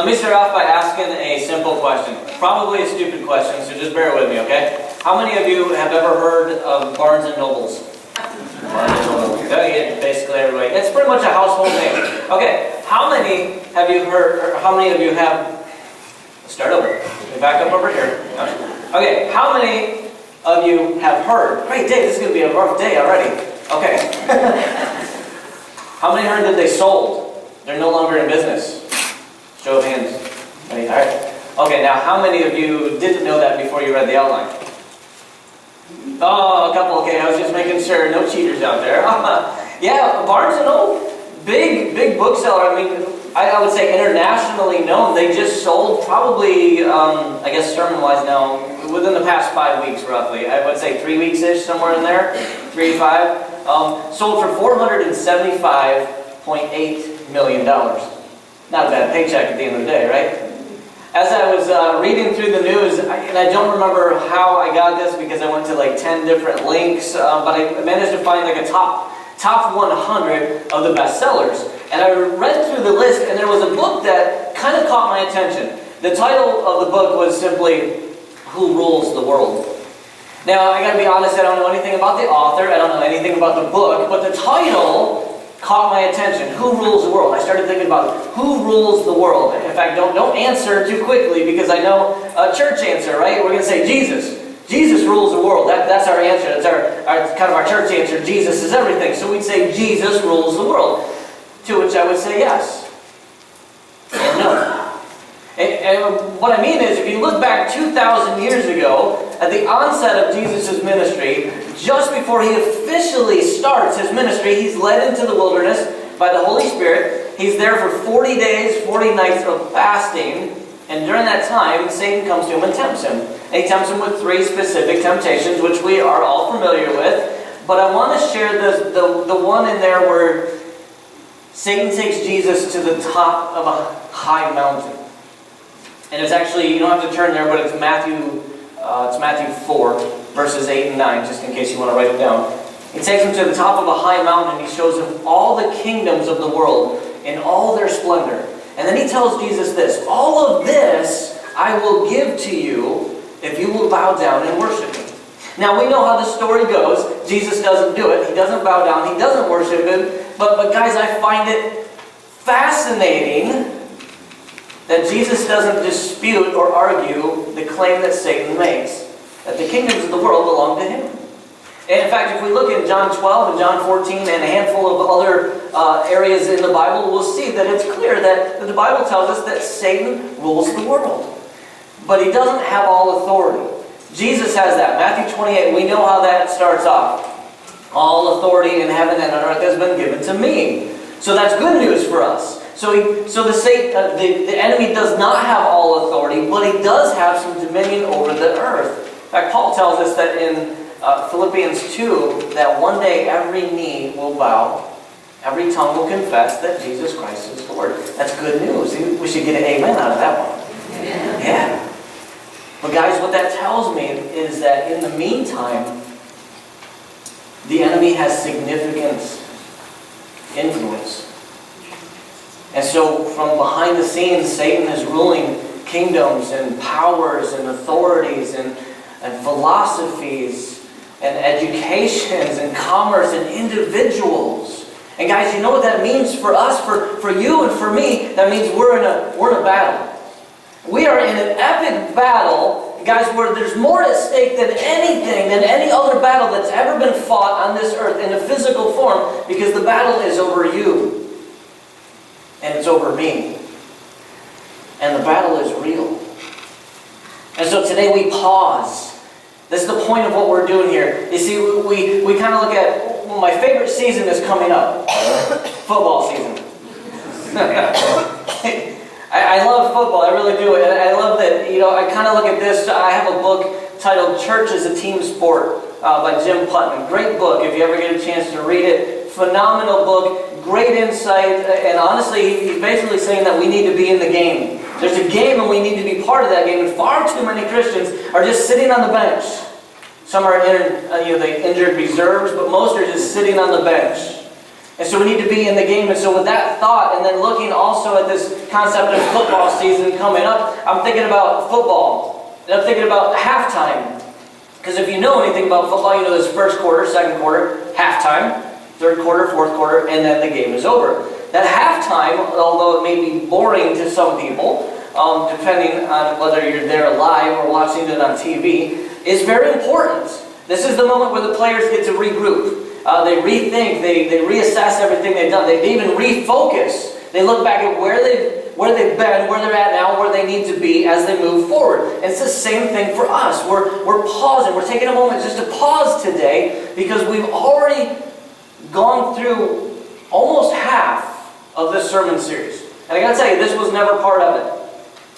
Let me start off by asking a simple question. Probably a stupid question, so just bear with me, okay? How many of you have ever heard of Barnes & Nobles? Barnes & Nobles. Yeah, basically everybody. It's pretty much a household name. Okay, how many have you heard, or how many of you have... Let's start over. Let me back up over here. Okay, how many of you have heard... Great day, this is going to be a rough day already. Okay. How many heard that they sold? They're no longer in business. Show of hands. All right. Okay, now how many of you didn't know that before you read the outline? Oh, a couple. Okay, I was just making sure. No cheaters out there. Yeah, Barnes & Noble, big bookseller. I mean, I would say internationally known. They just sold probably, I guess sermon-wise now, within the past 5 weeks roughly. I would say 3 weeks-ish, somewhere in there. 3 to 5. Sold for $475.8 million. Not a bad paycheck at the end of the day, right? As I was reading through the news, and I don't remember how I got this because I went to like 10 different links, but I managed to find like a top 100 of the bestsellers. And I read through the list, and there was a book that kind of caught my attention. The title of the book was simply, Who Rules the World? Now, I gotta be honest, I don't know anything about the author, I don't know anything about the book, but the title caught my attention. Who rules the world? I started thinking about who rules the world. In fact, don't answer too quickly because I know a church answer, right? We're going to say Jesus. Jesus rules the world. That's our answer. That's our kind of our church answer. Jesus is everything. So we'd say Jesus rules the world. To which I would say yes. And no. And what I mean is, if you look back 2,000 years ago, at the onset of Jesus' ministry, just before he officially starts his ministry, he's led into the wilderness by the Holy Spirit. He's there for 40 days, 40 nights of fasting. And during that time, Satan comes to him and tempts him. And he tempts him with 3 specific temptations, which we are all familiar with. But I want to share the one in there where Satan takes Jesus to the top of a high mountain. And it's actually, you don't have to turn there, but it's Matthew 4, verses 8 and 9, just in case you want to write it down. He takes him to the top of a high mountain, and he shows him all the kingdoms of the world in all their splendor. And then he tells Jesus this, all of this I will give to you if you will bow down and worship me. Now we know how the story goes. Jesus doesn't do it. He doesn't bow down. He doesn't worship him. But guys, I find it fascinating that Jesus doesn't dispute or argue the claim that Satan makes, that the kingdoms of the world belong to him. And in fact, if we look in John 12 and John 14 and a handful of other areas in the Bible, we'll see that it's clear that the Bible tells us that Satan rules the world. But he doesn't have all authority. Jesus has that. Matthew 28, we know how that starts off. All authority in heaven and on earth has been given to me. So that's good news for us. So the enemy does not have all authority, but he does have some dominion over the earth. In fact, Paul tells us that in Philippians 2, that one day every knee will bow, every tongue will confess that Jesus Christ is Lord. That's good news. We should get an amen out of that one. Amen. Yeah. But guys, what that tells me is that in the meantime, the enemy has significant influence. And so from behind the scenes, Satan is ruling kingdoms and powers and authorities and philosophies and educations and commerce and individuals. And guys, you know what that means for us, for you and for me? That means we're in a battle. We are in an epic battle, guys, where there's more at stake than anything, than any other battle that's ever been fought on this earth in a physical form, because the battle is over you. And it's over me. And the battle is real. And so today we pause. This is the point of what we're doing here. You see, we kind of look at, well, my favorite season is coming up. Football season. I love football, I really do. And I love that, I kind of look at this. I have a book titled Church is a Team Sport by Jim Putnam. Great book if you ever get a chance to read it. Phenomenal book. Great insight, and honestly, he's basically saying that we need to be in the game. There's a game and we need to be part of that game, and far too many Christians are just sitting on the bench. Some are the injured reserves, but most are just sitting on the bench. And so we need to be in the game. And so with that thought, and then looking also at this concept of football season coming up, I'm thinking about football. And I'm thinking about halftime. Because if you know anything about football, you know there's first quarter, second quarter, halftime, third quarter, fourth quarter, and then the game is over. That halftime, although it may be boring to some people, depending on whether you're there live or watching it on TV, is very important. This is the moment where the players get to regroup. They rethink, they reassess everything they've done. They even refocus. They look back at where they've been, where they're at now, where they need to be as they move forward. And it's the same thing for us. We're pausing. We're taking a moment just to pause today because we've already gone through almost half of this sermon series. And I got to tell you, this was never part of it.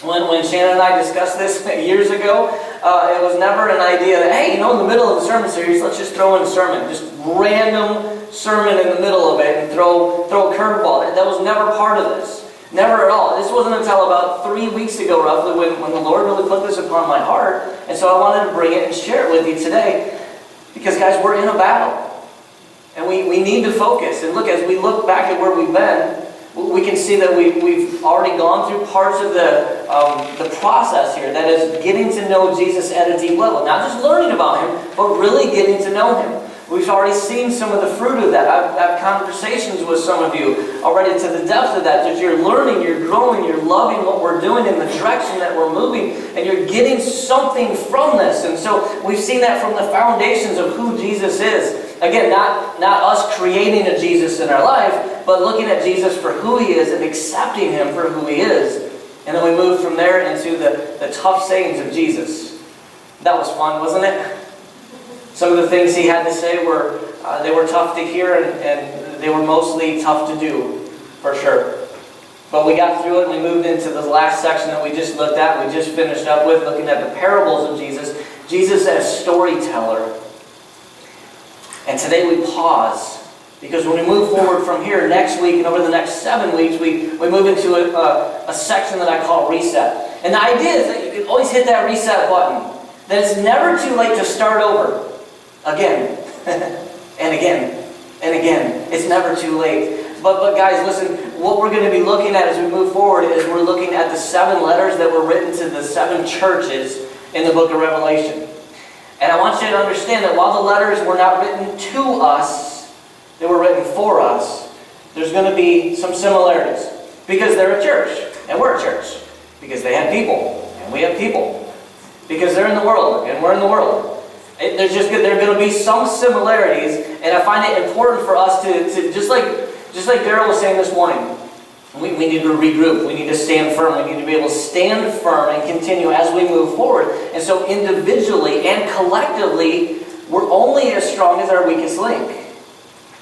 When Shannon and I discussed this years ago, it was never an idea that, hey, in the middle of the sermon series, let's just throw in a sermon. Just random sermon in the middle of it and throw a curveball. That was never part of this. Never at all. This wasn't until about 3 weeks ago, roughly, when the Lord really put this upon my heart. And so I wanted to bring it and share it with you today. Because, guys, we're in a battle. And we need to focus. And look, as we look back at where we've been, we can see that we've already gone through parts of the process here. That is getting to know Jesus at a deep level. Not just learning about Him, but really getting to know Him. We've already seen some of the fruit of that. I've had conversations with some of you already to the depth of that. That you're learning, you're growing, you're loving what we're doing in the direction that we're moving, and you're getting something from this. And so we've seen that from the foundations of who Jesus is. Again, not us creating a Jesus in our life, but looking at Jesus for who He is and accepting Him for who He is. And then we move from there into the tough sayings of Jesus. That was fun, wasn't it? Some of the things He had to say were tough to hear, and they were mostly tough to do, for sure. But we got through it and we moved into the last section that we just looked at. We just finished up with looking at the parables of Jesus. Jesus as storyteller. And today we pause. Because when we move forward from here next week and over the next 7 weeks, we move into a section that I call reset. And the idea is that you can always hit that reset button. That it's never too late to start over. Again, and again, and again. It's never too late. But guys, listen, what we're going to be looking at as we move forward is we're looking at the 7 letters that were written to the 7 churches in the book of Revelation. And I want you to understand that while the letters were not written to us, they were written for us, there's going to be some similarities. Because they're a church, and we're a church. Because they have people, and we have people. Because they're in the world, and we're in the world. There are going to be some similarities, and I find it important for us to just like Daryl was saying this morning, we need to regroup. We need to stand firm. We need to be able to stand firm and continue as we move forward. And so individually and collectively, we're only as strong as our weakest link.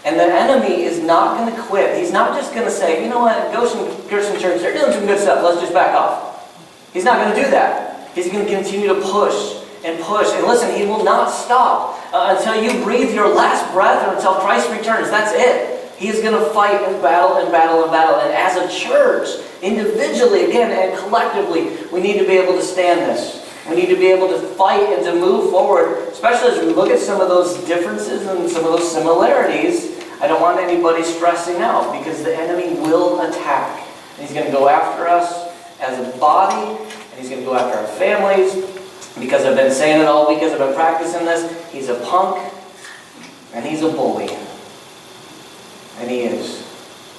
And the enemy is not going to quit. He's not just going to say, you know what, Goshen Christian Church, they're doing some good stuff. Let's just back off. He's not going to do that. He's going to continue to push. And push. And listen, He will not stop until you breathe your last breath or until Christ returns. That's it. He is going to fight and battle and battle and battle. And as a church, individually, again, and collectively, we need to be able to stand this. We need to be able to fight and to move forward, especially as we look at some of those differences and some of those similarities. I don't want anybody stressing out because the enemy will attack. And he's going to go after us as a body, and he's going to go after our families. Because I've been saying it all week as I've been practicing this, he's a punk, and he's a bully. And he is.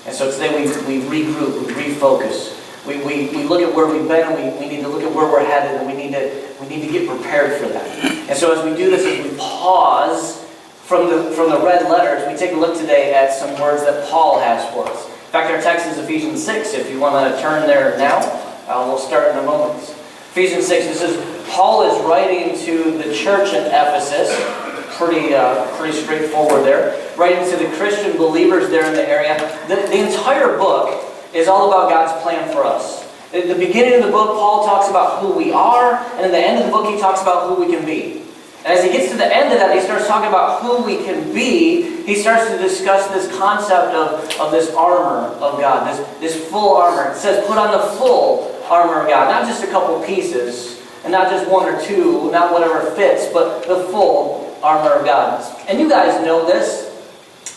And so today we regroup, we refocus. We look at where we've been, and we need to look at where we're headed, and we need to get prepared for that. And so as we do this, as we pause from the red letters, we take a look today at some words that Paul has for us. In fact, our text is Ephesians 6, if you want to turn there now. We'll start in a moment. Ephesians 6, it says, Paul is writing to the church in Ephesus, pretty straightforward there, writing to the Christian believers there in the area. The entire book is all about God's plan for us. At the beginning of the book, Paul talks about who we are, and at the end of the book, he talks about who we can be. And as he gets to the end of that, he starts talking about who we can be. He starts to discuss this concept of this armor of God, this full armor. It says, put on the full armor of God, not just a couple pieces, and not just one or two, not whatever fits, but the full armor of God. And you guys know this.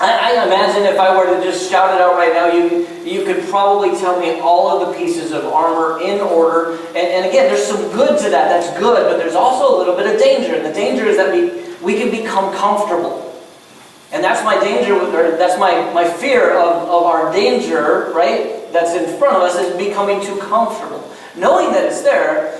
I imagine if I were to just shout it out right now, you could probably tell me all of the pieces of armor in order. And again, there's some good to that. That's good, but there's also a little bit of danger. And the danger is that we can become comfortable. And that's my danger, or that's my fear of our danger, right, that's in front of us, is becoming too comfortable. Knowing that it's there,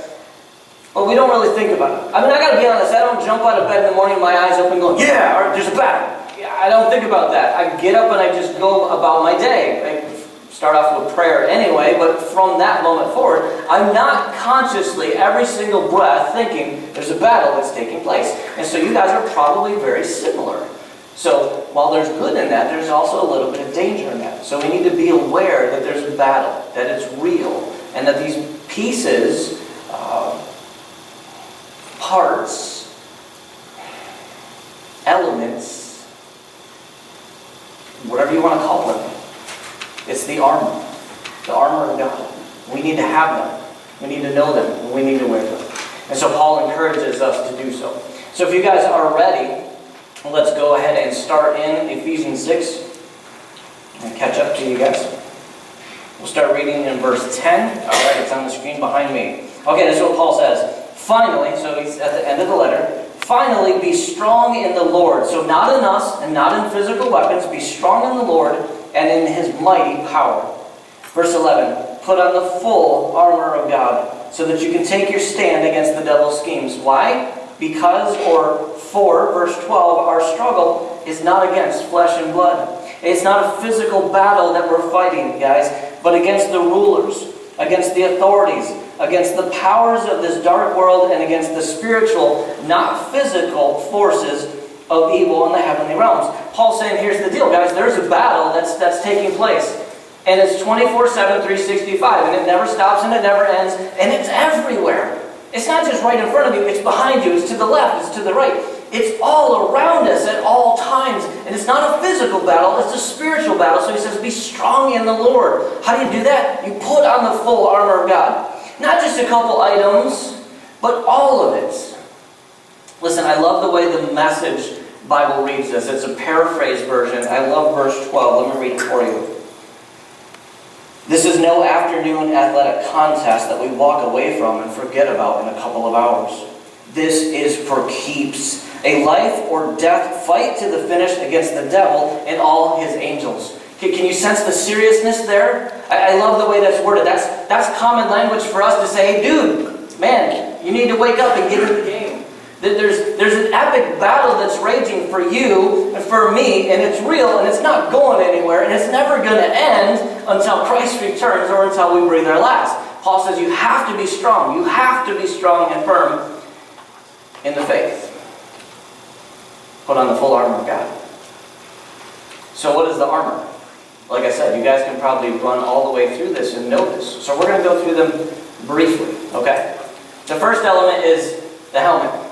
but we don't really think about it. I mean, I got to be honest, I don't jump out of bed in the morning, my eyes open going, yeah, or there's a battle. I don't think about that. I get up and I just go about my day. I start off with prayer anyway, but from that moment forward, I'm not consciously, every single breath, thinking there's a battle that's taking place. And so you guys are probably very similar. So while there's good in that, there's also a little bit of danger in that. So we need to be aware that there's a battle, that it's real, and that these pieces, parts, elements, whatever you want to call them, it's the armor of God. We need to have them. We need to know them. And we need to wear them. And so Paul encourages us to do so. So if you guys are ready, let's go ahead and start in Ephesians 6 and catch up to you guys. We'll start reading in verse 10. All right, it's on the screen behind me. Okay, this is what Paul says. Finally, so he's at the end of the letter, finally be strong in the Lord. So not in us and not in physical weapons. Be strong in the Lord and in His mighty power. Verse 11, put on the full armor of God so that you can take your stand against the devil's schemes. Why? Because, or for, verse 12, our struggle is not against flesh and blood. It's not a physical battle that we're fighting, guys, but against the rulers, against the authorities, against the powers of this dark world, and against the spiritual, not physical, forces of evil in the heavenly realms. Paul's saying, here's the deal, guys. There's a battle that's taking place. And it's 24/7, 365. And it never stops and it never ends. And it's everywhere. It's not just right in front of you. It's behind you. It's to the left. It's to the right. It's all around us at all times. And it's not a physical battle. It's a spiritual battle. So he says, be strong in the Lord. How do you do that? You put on the full armor of God. Not just a couple items, but all of it. Listen, I love the way the Message Bible reads this. It's a paraphrase version. I love verse 12. Let me read it for you. This is no afternoon athletic contest that we walk away from and forget about in a couple of hours. This is for keeps. A life or death fight to the finish against the devil and all his angels. Can you sense the seriousness there? I love the way that's worded. That's common language for us to say, hey, dude, man, you need to wake up and get in the game. There's an epic battle that's raging for you and for me, and it's real, and it's not going anywhere, and it's never going to end until Christ returns or until we breathe our last. Paul says you have to be strong. You have to be strong and firm in the faith. Put on the full armor of God. So what is the armor? Like I said, you guys can probably run all the way through this and know this. So we're going to go through them briefly, okay? The first element is the helmet.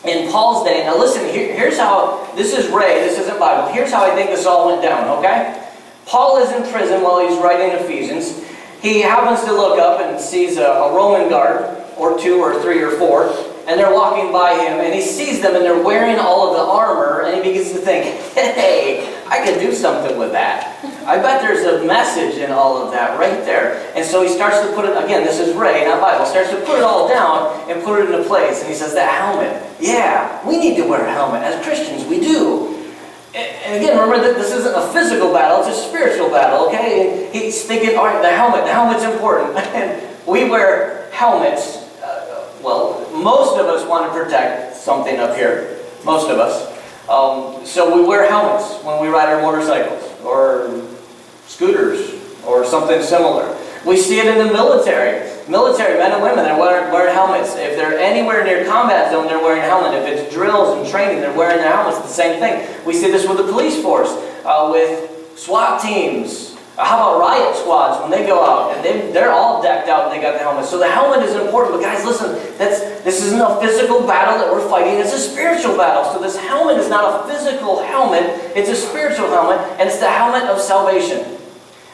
In Paul's day, now listen, here's how, this is Ray, this isn't Bible. Here's how I think this all went down, okay? Paul is in prison while he's writing Ephesians. He happens to look up and sees a Roman guard, or 2 or 3 or 4, and they're walking by him, and he sees them, and they're wearing all of the armor, and he begins to think, hey, I could do something with that. I bet there's a message in all of that right there. And so he starts to put it, again, this is Ray, not Bible, starts to put it all down and put it into place. And he says, that helmet, yeah, we need to wear a helmet. As Christians, we do. And again, remember that this isn't a physical battle, it's a spiritual battle, okay? And he's thinking, all right, the helmet's important. And we wear helmets. Well, most of us want to protect something up here. Most of us. So we wear helmets when we ride our motorcycles or scooters or something similar. We see it in the military. Military men and women, they're wearing helmets. If they're anywhere near combat zone, they're wearing a helmet. If it's drills and training, they're wearing their helmets. The same thing. We see this with the police force, with SWAT teams. How about riot squads when they go out? And they're all decked out and they got the helmet. So the helmet is important. But guys, listen, this isn't a physical battle that we're fighting. It's a spiritual battle. So this helmet is not a physical helmet. It's a spiritual helmet. And it's the helmet of salvation.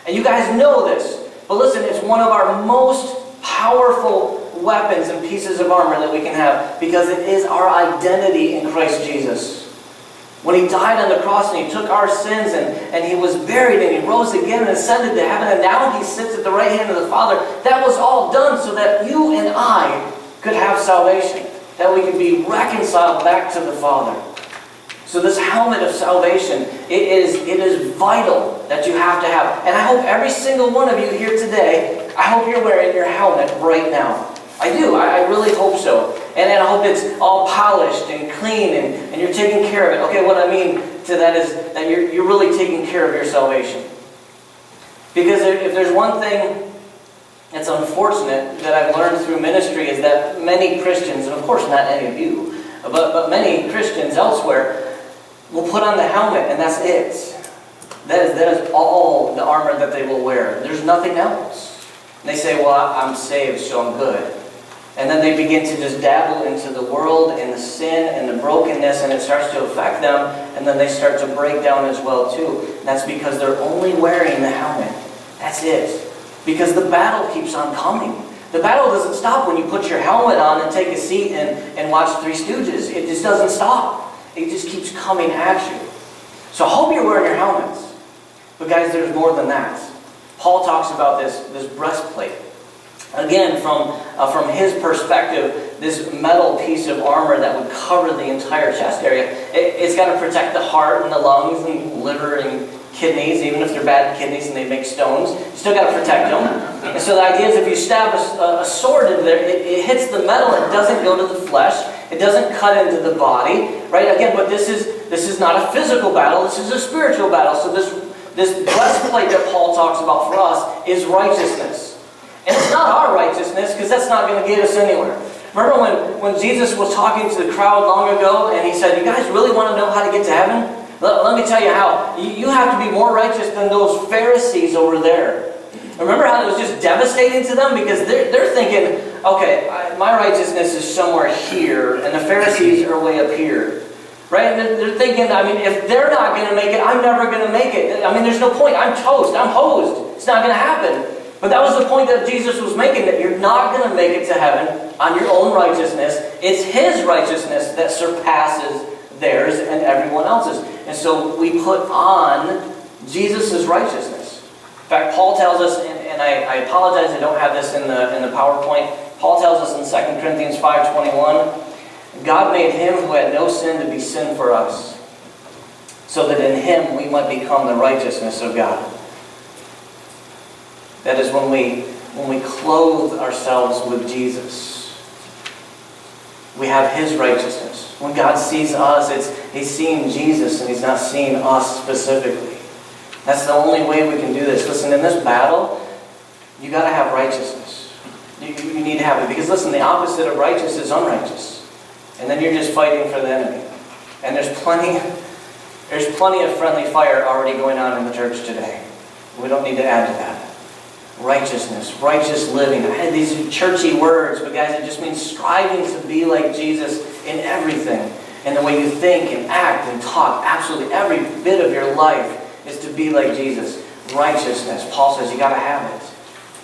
And you guys know this. But listen, it's one of our most powerful weapons and pieces of armor that we can have. Because it is our identity in Christ Jesus. When he died on the cross and he took our sins and he was buried and he rose again and ascended to heaven and now he sits at the right hand of the Father, that was all done so that you and I could have salvation, that we could be reconciled back to the Father. So this helmet of salvation, it is vital that you have to have. And I hope every single one of you here today, I hope you're wearing your helmet right now. I do. I really hope so. And I hope it's all polished and clean and you're taking care of it. Okay, what I mean to that is that you're really taking care of your salvation. Because if there's one thing that's unfortunate that I've learned through ministry is that many Christians, and of course not any of you, but many Christians elsewhere will put on the helmet and that's it. That is all the armor that they will wear. There's nothing else. And they say, well, I'm saved, so I'm good. And then they begin to just dabble into the world and the sin and the brokenness, and it starts to affect them, and then they start to break down as well too. And that's because they're only wearing the helmet. That's it. Because the battle keeps on coming. The battle doesn't stop when you put your helmet on and take a seat and watch Three Stooges. It just doesn't stop. It just keeps coming at you. So I hope you're wearing your helmets. But guys, there's more than that. Paul talks about this breastplate. Again, from his perspective, this metal piece of armor that would cover the entire chest area, it's got to protect the heart and the lungs and liver and kidneys, even if they're bad kidneys and they make stones. You still got to protect them. And so the idea is if you stab a sword into there, it hits the metal, it doesn't go to the flesh, it doesn't cut into the body, right? Again, but this is not a physical battle, this is a spiritual battle. So this breastplate that Paul talks about for us is righteousness. And it's not our righteousness, because that's not going to get us anywhere. Remember when Jesus was talking to the crowd long ago, and he said, you guys really want to know how to get to heaven? Let me tell you how. You have to be more righteous than those Pharisees over there. Remember how it was just devastating to them? Because they're thinking, okay, my righteousness is somewhere here, and the Pharisees are way up here. Right? And they're thinking, I mean, if they're not going to make it, I'm never going to make it. I mean, there's no point. I'm toast. I'm hosed. It's not going to happen. But that was the point that Jesus was making, that you're not going to make it to heaven on your own righteousness. It's His righteousness that surpasses theirs and everyone else's. And so we put on Jesus' righteousness. In fact, Paul tells us, and I apologize, I don't have this in the PowerPoint. Paul tells us in 2 Corinthians 5:21, God made Him who had no sin to be sin for us, so that in Him we might become the righteousness of God. That is when we clothe ourselves with Jesus. We have His righteousness. When God sees us, He's seeing Jesus and He's not seeing us specifically. That's the only way we can do this. Listen, in this battle, you got to have righteousness. You need to have it. Because listen, the opposite of righteous is unrighteous. And then you're just fighting for the enemy. And there's plenty of friendly fire already going on in the church today. We don't need to add to that. Righteousness, righteous living. I had these churchy words, but guys, it just means striving to be like Jesus in everything. In the way you think and act and talk. Absolutely every bit of your life is to be like Jesus. Righteousness. Paul says you got to have it.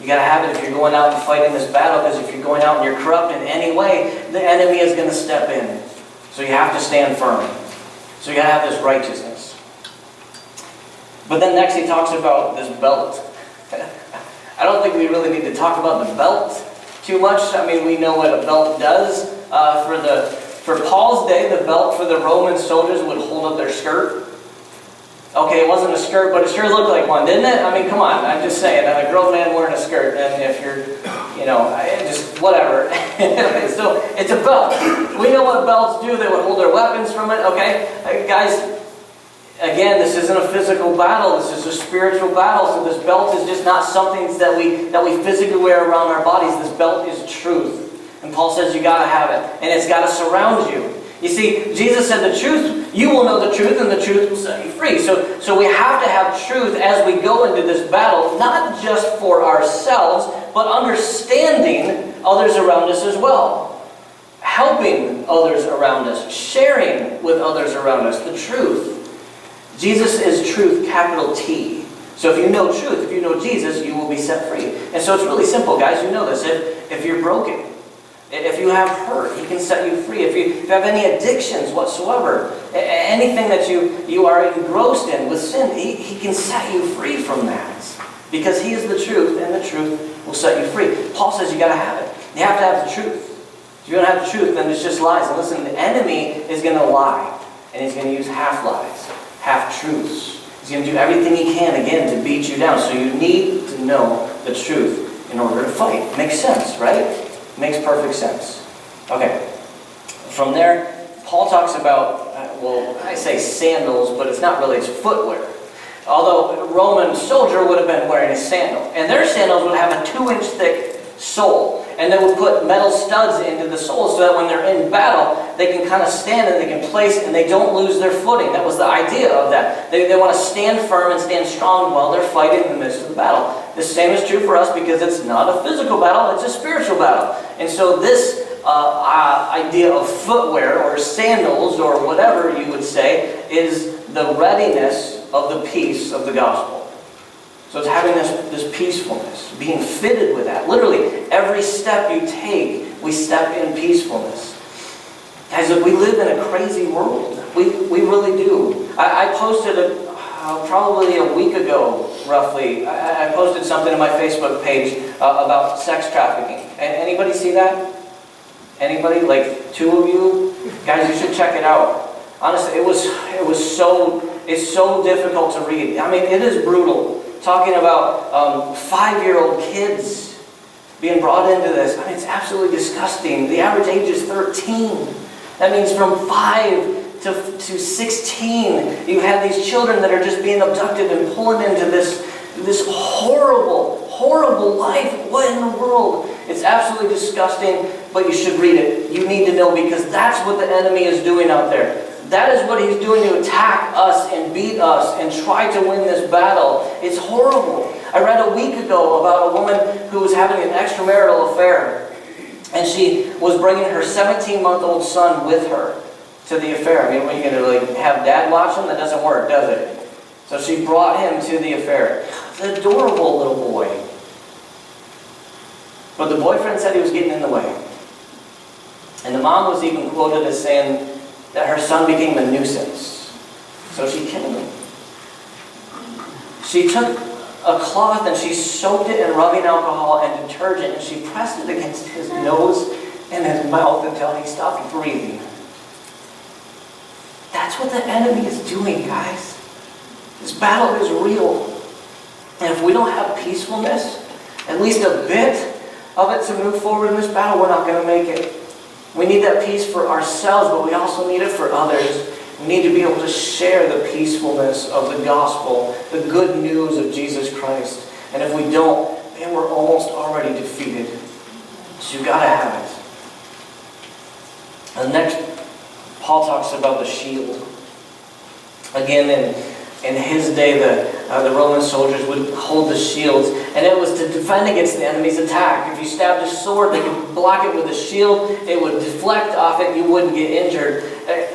You got to have it if you're going out and fighting this battle, because if you're going out and you're corrupt in any way, the enemy is going to step in. So you have to stand firm. So you got to have this righteousness. But then next he talks about this belt. I don't think we really need to talk about the belt too much. I mean, we know what a belt does. For Paul's day, the belt for the Roman soldiers would hold up their skirt. Okay, it wasn't a skirt, but it sure looked like one, didn't it? I mean, come on, I'm just saying, a grown man wearing a skirt, and if you're, just whatever. So, it's a belt. We know what belts do. They would hold their weapons from it, okay? Guys, again, this isn't a physical battle. This is a spiritual battle. So this belt is just not something that we physically wear around our bodies. This belt is truth. And Paul says you got to have it. And it's got to surround you. You see, Jesus said the truth, you will know the truth, and the truth will set you free. So we have to have truth as we go into this battle, not just for ourselves, but understanding others around us as well. Helping others around us. Sharing with others around us the truth. Jesus is truth, capital T. So if you know truth, if you know Jesus, you will be set free. And so it's really simple, guys. You know this. If you're broken, if you have hurt, He can set you free. If you have any addictions whatsoever, anything that you are engrossed in with sin, he can set you free from that. Because he is the truth, and the truth will set you free. Paul says you got to have it. You have to have the truth. If you don't have the truth, then it's just lies. And listen, the enemy is going to lie. And he's going to use half-lies, half-truths. He's going to do everything he can, again, to beat you down. So you need to know the truth in order to fight. Makes sense, right? Makes perfect sense. Okay. From there, Paul talks about, I say sandals, but it's not really, it's footwear. Although a Roman soldier would have been wearing a sandal. And their sandals would have a 2-inch thick sole. And they would put metal studs into the soles so that when they're in battle, they can kind of stand and they can place and they don't lose their footing. That was the idea of that. They want to stand firm and stand strong while they're fighting in the midst of the battle. The same is true for us because it's not a physical battle, it's a spiritual battle. And so this idea of footwear or sandals or whatever you would say is the readiness of the peace of the gospel. So it's having this peacefulness, being fitted with that. Literally, every step you take, we step in peacefulness. Guys, look, we live in a crazy world. We really do. I posted probably a week ago, roughly, I posted something on my Facebook page about sex trafficking. Anybody see that? Anybody? Like 2 of you? Guys, you should check it out. Honestly, it's so difficult to read. I mean, it is brutal. Talking about 5-year-old kids being brought into this. I mean, it's absolutely disgusting. The average age is 13. That means from 5 to 16, you have these children that are just being abducted and pulled into this horrible, horrible life. What in the world? It's absolutely disgusting, but you should read it. You need to know because that's what the enemy is doing out there. That is what he's doing to attack us and beat us and try to win this battle. It's horrible. I read a week ago about a woman who was having an extramarital affair. And she was bringing her 17-month-old son with her to the affair. I mean, what are you going to have dad watch him? That doesn't work, does it? So she brought him to the affair. It's an adorable little boy. But the boyfriend said he was getting in the way. And the mom was even quoted as saying that her son became a nuisance. So she killed him. She took a cloth and she soaked it in rubbing alcohol and detergent and she pressed it against his nose and his mouth until he stopped breathing. That's what the enemy is doing, guys. This battle is real. And if we don't have peacefulness, at least a bit of it to move forward in this battle, we're not going to make it. We need that peace for ourselves, but we also need it for others. We need to be able to share the peacefulness of the gospel, the good news of Jesus Christ. And if we don't, man, we're almost already defeated. So you've got to have it. And next, Paul talks about the shield. Again, in his day, the Roman soldiers would hold the shields, and it was to defend against the enemy's attack. If you stabbed a sword, they could block it with a shield. It would deflect off it, and you wouldn't get injured.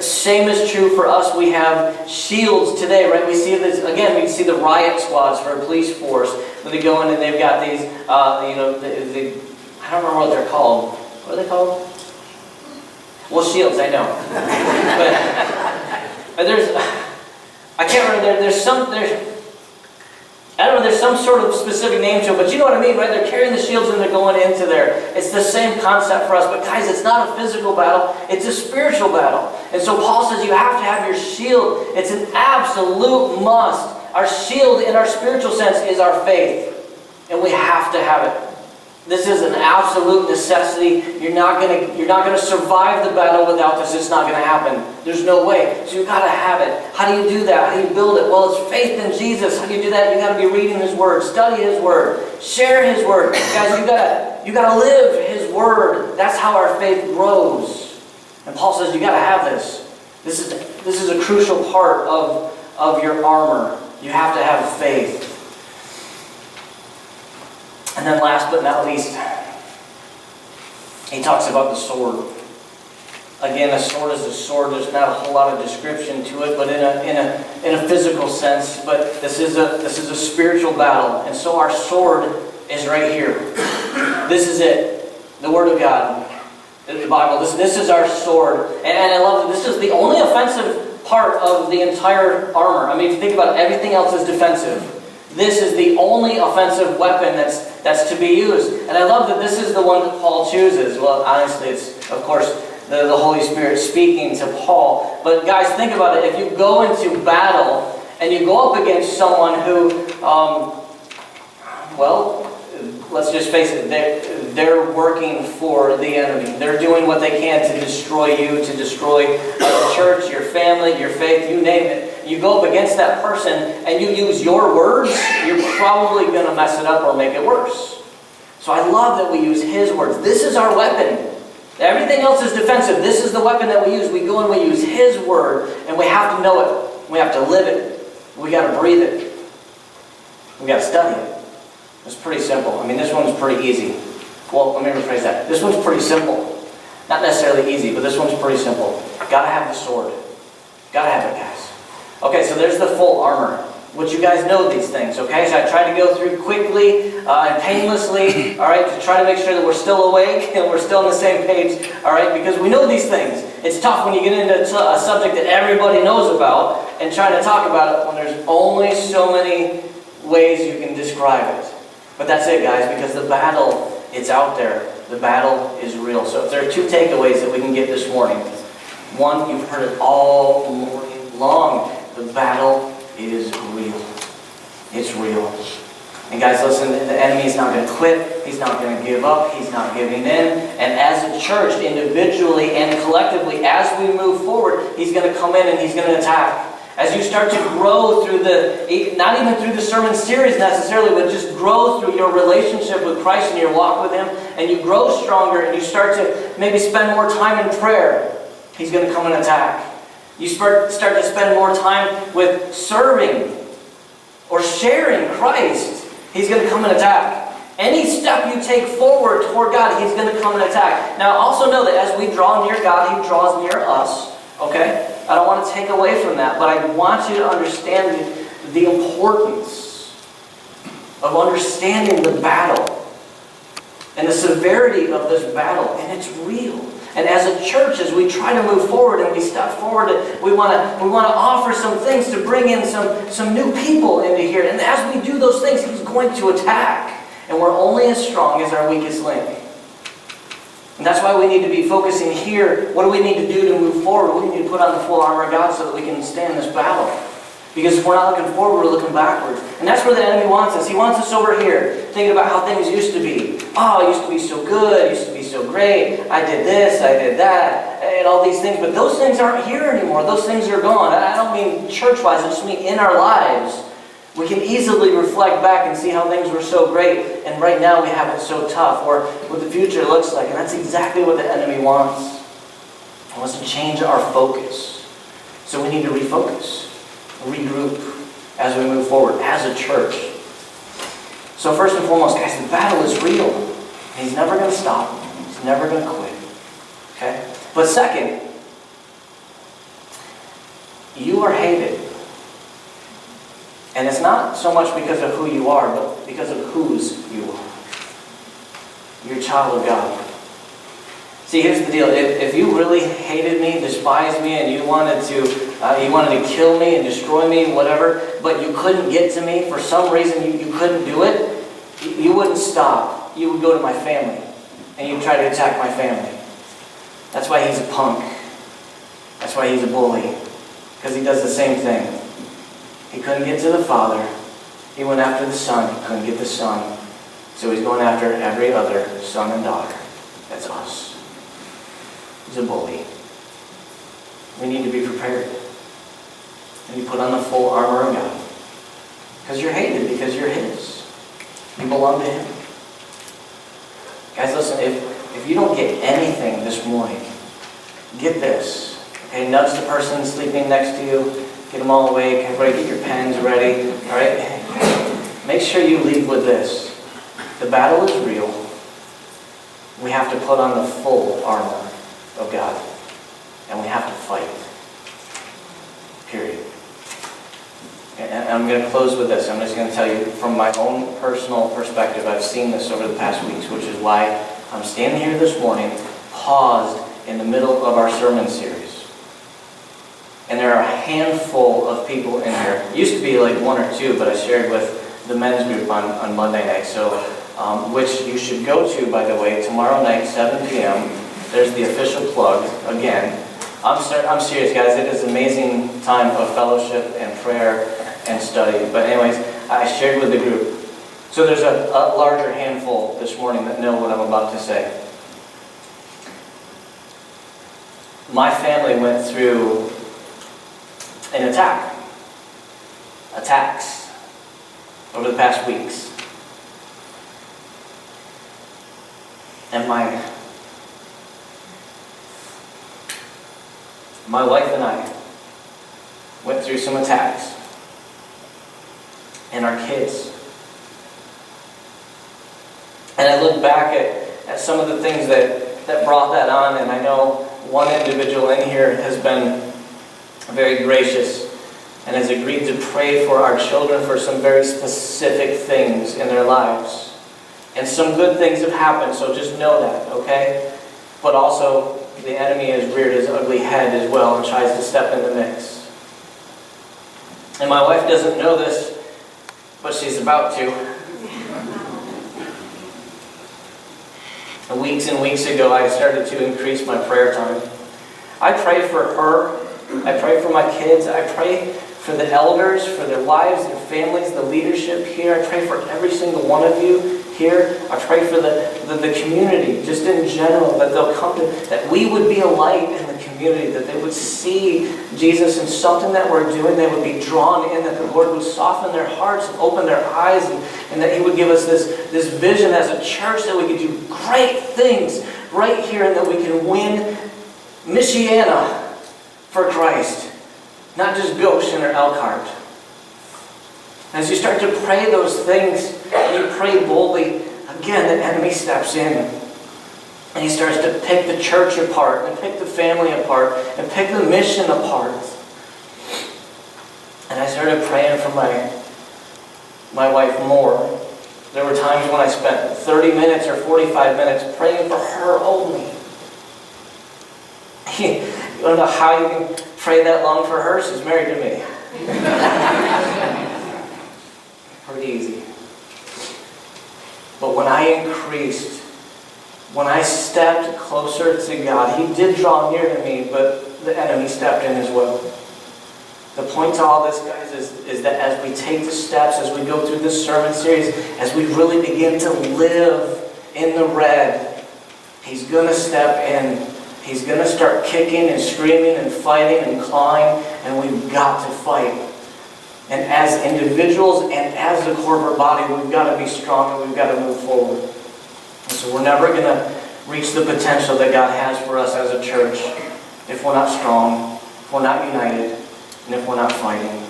Same is true for us. We have shields today, right? We see this again. We see the riot squads for a police force. When they go in and they've got these, I don't remember what they're called. What are they called? Well, shields, I know. but I can't remember. There's some sort of specific name to it, but you know what I mean, right? They're carrying the shields and they're going into there. It's the same concept for us, but guys, it's not a physical battle, it's a spiritual battle. And so Paul says you have to have your shield. It's an absolute must. Our shield in our spiritual sense is our faith, and we have to have it. This is an absolute necessity. You're not going to survive the battle without this. It's not going to happen. There's no way. So you've got to have it. How do you do that? How do you build it? Well, it's faith in Jesus. How do you do that? You've got to be reading His Word, study His Word, share His Word. Guys, you got to live His Word. That's how our faith grows. And Paul says you got to have this. This is a crucial part of your armor. You have to have faith. And then last but not least, he talks about the sword. Again, a sword is a sword. There's not a whole lot of description to it, but in a physical sense. But this is a spiritual battle, and so our sword is right here. This is it, the Word of God, the Bible. This is our sword, and I love that this is the only offensive part of the entire armor. I mean, if you think about it, everything else is defensive. This is the only offensive weapon that's to be used. And I love that this is the one that Paul chooses. Well, honestly, it's, of course, the Holy Spirit speaking to Paul. But guys, think about it. If you go into battle and you go up against someone who, well, let's just face it, they're working for the enemy. They're doing what they can to destroy you, to destroy the church, your family, your faith, you name it. You go up against that person and you use your words, you're probably going to mess it up or make it worse. So I love that we use His words. This is our weapon. Everything else is defensive. This is the weapon that we use. We go and we use His word, and we have to know it. We have to live it. We got to breathe it. We got to study it. It's pretty simple. I mean, this one's pretty easy. Well, let me rephrase that. This one's pretty simple. Not necessarily easy, but this one's pretty simple. Got to have the sword. Got to have it, guys. Okay, so there's the full armor. Which you guys know these things, okay? So I try to go through quickly and painlessly, all right, to try to make sure that we're still awake and we're still on the same page, all right? Because we know these things. It's tough when you get into a subject that everybody knows about and trying to talk about it when there's only so many ways you can describe it. But that's it, guys, because the battle, it's out there. The battle is real. So if there are two takeaways that we can get this morning. One, you've heard it all morning long. The battle is real. It's real. And guys, listen, the enemy is not going to quit. He's not going to give up. He's not giving in. And as a church, individually and collectively, as we move forward, he's going to come in and he's going to attack. As you start to grow through not even through the sermon series necessarily, but just grow through your relationship with Christ and your walk with Him, and you grow stronger and you start to maybe spend more time in prayer, he's going to come and attack. You start to spend more time with serving or sharing Christ, he's going to come and attack. Any step you take forward toward God, he's going to come and attack. Now also know that as we draw near God, he draws near us. Okay? I don't want to take away from that, but I want you to understand the importance of understanding the battle and the severity of this battle, and it's real. And as a church, as we try to move forward and we step forward, we want to offer some things to bring in some new people into here. And as we do those things, he's going to attack. And we're only as strong as our weakest link. And that's why we need to be focusing here. What do we need to do to move forward? We need to put on the full armor of God so that we can stand this battle. Because if we're not looking forward, we're looking backwards. And that's where the enemy wants us. He wants us over here, thinking about how things used to be. Oh, it used to be so good. It used to be so great. I did this, I did that, and all these things. But those things aren't here anymore. Those things are gone. I don't mean church-wise. I just mean in our lives. We can easily reflect back and see how things were so great, and right now we have it so tough, or what the future looks like. And that's exactly what the enemy wants. He wants to change our focus. So we need to refocus, regroup as we move forward as a church. So first and foremost, guys, the battle is real. He's never going to stop. He's never going to quit. Okay? But second, you are hated. And it's not so much because of who you are, but because of whose you are. You're a child of God. See, here's the deal. If you really hated me, despised me, and you wanted to kill me and destroy me, whatever, but you couldn't get to me, for some reason you couldn't do it, you wouldn't stop. You would go to my family, and you'd try to attack my family. That's why he's a punk. That's why he's a bully. Because he does the same thing. He couldn't get to the Father. He went after the Son. He couldn't get the Son. So he's going after every other son and daughter. That's us. He's a bully. We need to be prepared. And you put on the full armor of God. Because you're hated, because you're His. You belong to Him. Guys, listen, if you don't get anything this morning, get this. Okay, nudge the person sleeping next to you. Get them all awake. Everybody get your pens ready. All right? Make sure you leave with this. The battle is real. We have to put on the full armor of God. And we have to fight. Period. And I'm going to close with this. I'm just going to tell you from my own personal perspective. I've seen this over the past weeks, which is why I'm standing here this morning, paused in the middle of our sermon series. And there are a handful of people in here. It used to be like one or two, but I shared with the men's group on Monday night. So, which you should go to, by the way, tomorrow night, 7 p.m. There's the official plug again. I'm serious, guys. It is an amazing time of fellowship and prayer and study. But anyways, I shared with the group. So there's a larger handful this morning that know what I'm about to say. My family went through an attacks over the past weeks. And my wife and I went through some attacks. And our kids. And I look back at some of the things that brought that on, and I know one individual in here has been very gracious and has agreed to pray for our children for some very specific things in their lives. And some good things have happened, so just know that, okay? But also, the enemy has reared his ugly head as well and tries to step in the mix. And my wife doesn't know this, but she's about to. Weeks and weeks ago, I started to increase my prayer time. I pray for her. I pray for my kids. I pray for the elders, for their wives, their families, the leadership here. I pray for every single one of you here. I pray for the community, just in general, that they'll come to, that we would be a light in the community, that they would see Jesus in something that we're doing, they would be drawn in, that the Lord would soften their hearts and open their eyes, and that He would give us this vision as a church that we could do great things right here, and that we can win Michiana for Christ, not just Goshen or Elkhart. As you start to pray those things, and you pray boldly, again, the enemy steps in. And he starts to pick the church apart, and pick the family apart, and pick the mission apart. And I started praying for my wife more. There were times when I spent 30 minutes or 45 minutes praying for her only. You want to know how you can pray that long for her? She's married to me. Pretty easy. But when I increased, when I stepped closer to God, He did draw near to me, but the enemy stepped in as well. The point to all this, guys, is that as we take the steps, as we go through this sermon series, as we really begin to live in the red, He's going to step in. He's going to start kicking and screaming and fighting and clawing, and we've got to fight. And as individuals and as a corporate body, we've got to be strong and we've got to move forward. And so we're never going to reach the potential that God has for us as a church if we're not strong, if we're not united, and if we're not fighting.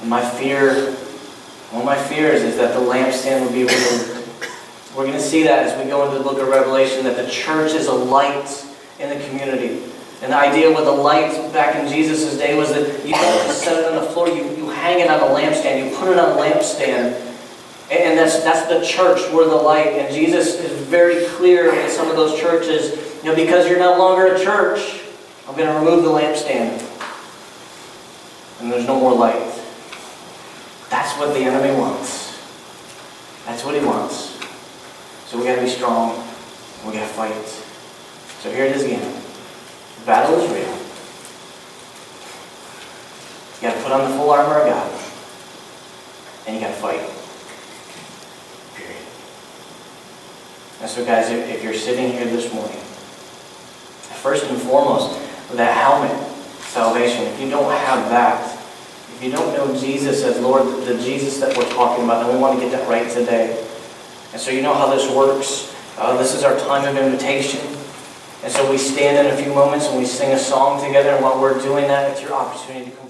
And one of my fears is that the lampstand will be removed. We're going to see that as we go into the book of Revelation, that the church is a light in the community. And the idea with the light back in Jesus' day was that you don't just set it on the floor, you hang it on a lampstand, you put it on a lampstand. And that's the church, we're the light. And Jesus is very clear in some of those churches, because you're no longer a church, I'm going to remove the lampstand. And there's no more light. That's what the enemy wants. That's what he wants. So we got to be strong. We got to fight. So here it is again. The battle is real. You got to put on the full armor of God. And you got to fight. Period. And so guys, if you're sitting here this morning, first and foremost, with that helmet, salvation, if you don't have that, if you don't know Jesus as Lord, the Jesus that we're talking about, then we want to get that right today. And so you know how this works. This is our time of invitation. And so we stand in a few moments and we sing a song together. And while we're doing that, it's your opportunity to come